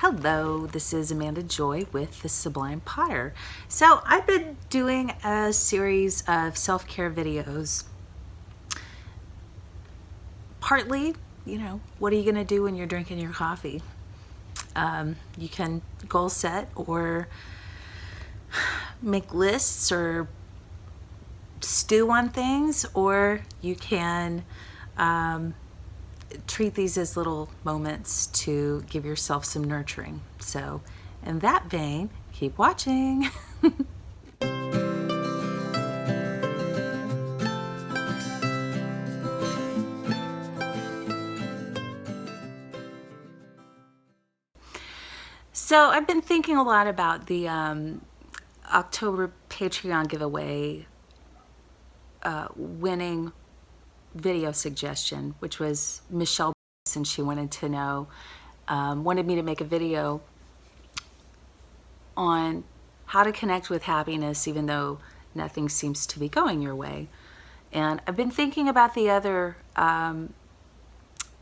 Hello, this is Amanda Joy with the Sublime Potter. So I've been doing a series of self-care videos. Partly, what are you gonna do when you're drinking your coffee? You can goal set or make lists or stew on things, or you can treat these as little moments to give yourself some nurturing. So in that vein, keep watching. So I've been thinking a lot about the October Patreon giveaway winning video suggestion, which was Michelle, and she wanted to know, wanted me to make a video on how to connect with happiness even though nothing seems to be going your way. And I've been thinking about the other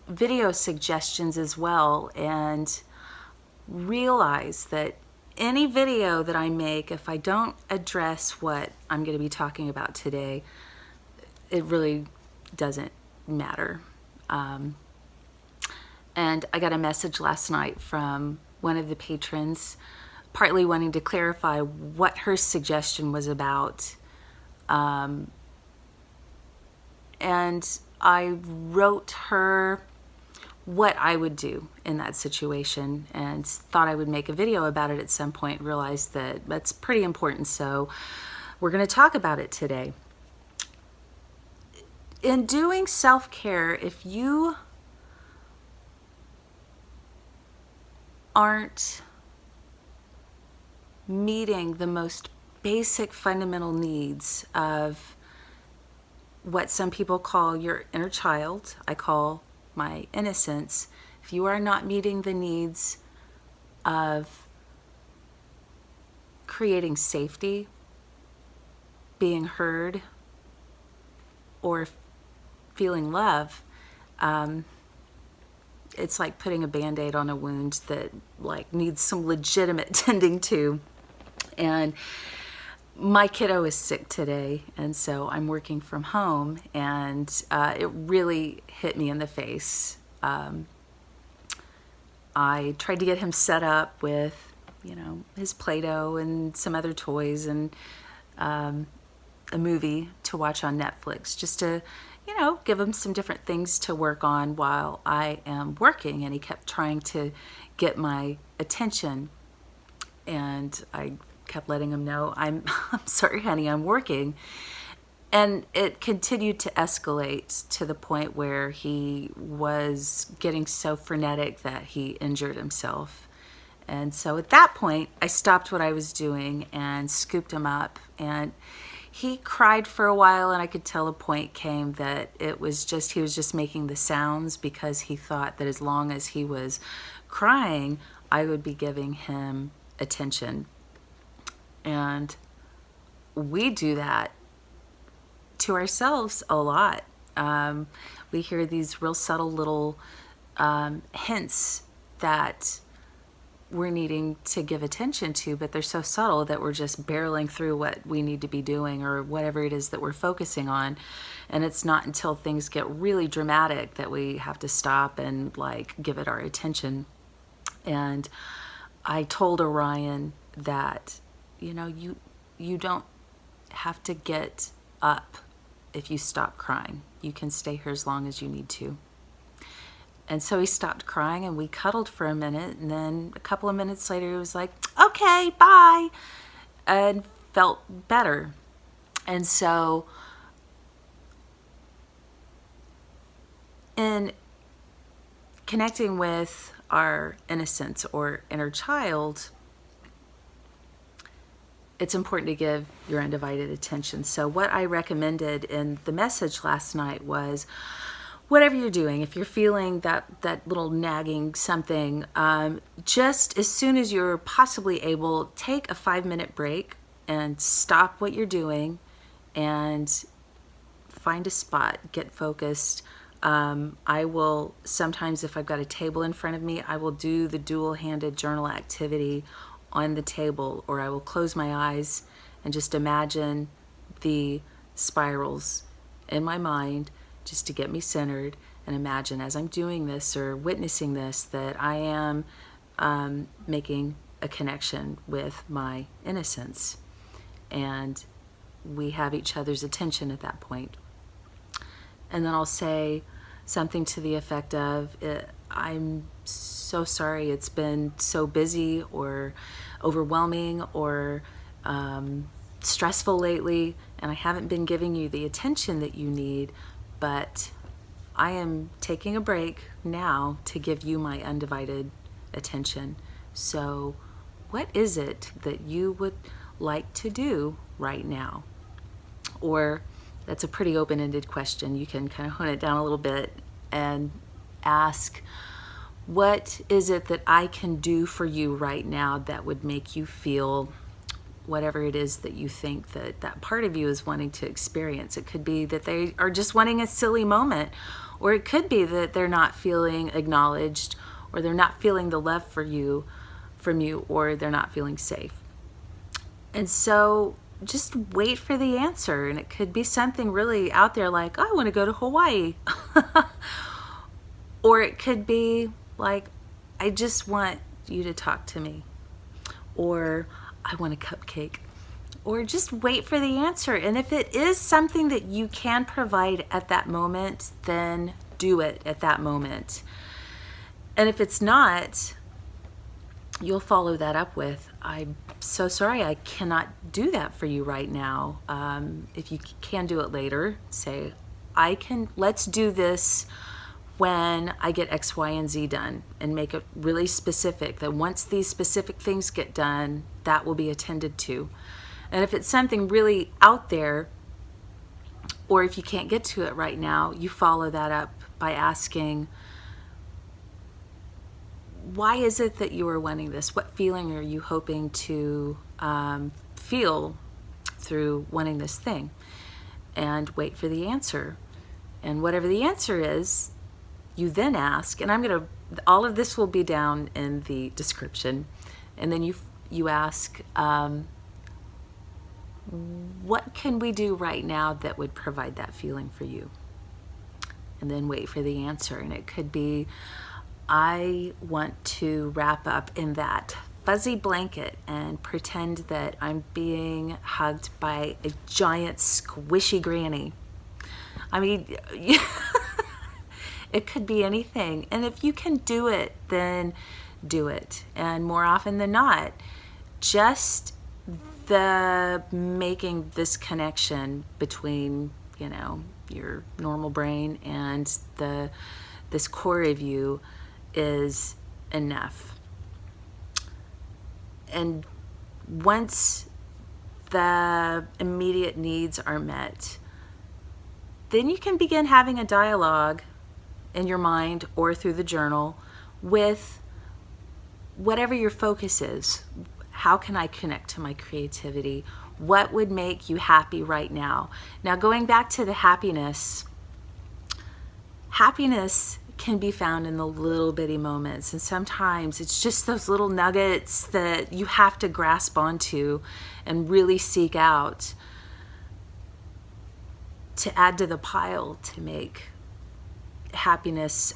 video suggestions as well, and realize that any video that I make, if I don't address what I'm going to be talking about today, it really doesn't matter. And I got a message last night from one of the patrons, partly wanting to clarify what her suggestion was about. And I wrote her what I would do in that situation and thought I would make a video about it at some point, realized that that's pretty important, so we're going to talk about it today. In doing self-care, if you aren't meeting the most basic fundamental needs of what some people call your inner child, I call my innocence, if you are not meeting the needs of creating safety, being heard, or feeling love, it's like putting a band-aid on a wound that needs some legitimate tending to. And my kiddo is sick today, and so I'm working from home, and it really hit me in the face. I tried to get him set up with, his Play-Doh and some other toys and a movie to watch on Netflix, just to, give him some different things to work on while I am working. And he kept trying to get my attention, and I kept letting him know, I'm sorry, honey, I'm working. And it continued to escalate to the point where he was getting so frenetic that he injured himself. And so at that point, I stopped what I was doing and scooped him up. And he cried for a while, and I could tell a point came that he was just making the sounds, because he thought that as long as he was crying, I would be giving him attention. And we do that to ourselves a lot. We hear these real subtle little hints that we're needing to give attention to, but they're so subtle that we're just barreling through what we need to be doing or whatever it is that we're focusing on. And it's not until things get really dramatic that we have to stop and give it our attention. And I told Orion that, you don't have to get up if you stop crying. You can stay here as long as you need to. And so he stopped crying, and we cuddled for a minute, and then a couple of minutes later he was like, okay, bye, and felt better. And so in connecting with our innocence or inner child, it's important to give your undivided attention. So what I recommended in the message last night was, whatever you're doing, if you're feeling that little nagging something, just as soon as you're possibly able, take a 5-minute break and stop what you're doing and find a spot, get focused. I will sometimes, if I've got a table in front of me, I will do the dual-handed journal activity on the table, or I will close my eyes and just imagine the spirals in my mind just to get me centered, and imagine as I'm doing this or witnessing this that I am making a connection with my innocence, and we have each other's attention at that point. And then I'll say something to the effect of, I'm so sorry, it's been so busy or overwhelming or stressful lately, and I haven't been giving you the attention that you need, but I am taking a break now to give you my undivided attention. So what is it that you would like to do right now? Or that's a pretty open-ended question. You can kind of hone it down a little bit and ask, what is it that I can do for you right now that would make you feel whatever it is that you think that that part of you is wanting to experience? It could be that they are just wanting a silly moment, or it could be that they're not feeling acknowledged, or they're not feeling the love from you, or they're not feeling safe. And so just wait for the answer. And it could be something really out there like, I want to go to Hawaii. Or it could be like, I just want you to talk to me. Or I want a cupcake. Or just wait for the answer. And if it is something that you can provide at that moment, then do it at that moment. And if it's not, you'll follow that up with, I'm so sorry, I cannot do that for you right now. If you can do it later, say, let's do this when I get X, Y, and Z done, and make it really specific that once these specific things get done, that will be attended to. And if it's something really out there, or if you can't get to it right now, you follow that up by asking, why is it that you are wanting this? What feeling are you hoping to feel through wanting this thing? And wait for the answer. And whatever the answer is, you then ask, and all of this will be down in the description, and then you ask, what can we do right now that would provide that feeling for you? And then wait for the answer. And it could be, I want to wrap up in that fuzzy blanket and pretend that I'm being hugged by a giant squishy granny. I mean, it could be anything. And if you can do it, then do it. And more often than not, just the making this connection between, your normal brain and this core of you is enough. And once the immediate needs are met, then you can begin having a dialogue in your mind or through the journal with whatever your focus is. How can I connect to my creativity? What would make you happy right now? Now, going back to the happiness can be found in the little bitty moments, and sometimes it's just those little nuggets that you have to grasp onto and really seek out to add to the pile to make happiness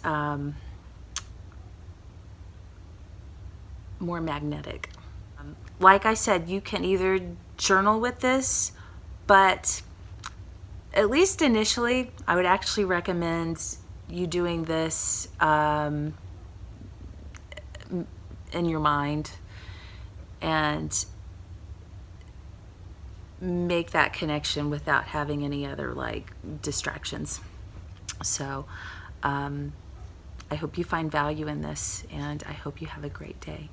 more magnetic. Like I said, you can either journal with this, but at least initially, I would actually recommend you doing this in your mind and make that connection without having any other distractions. So I hope you find value in this, and I hope you have a great day.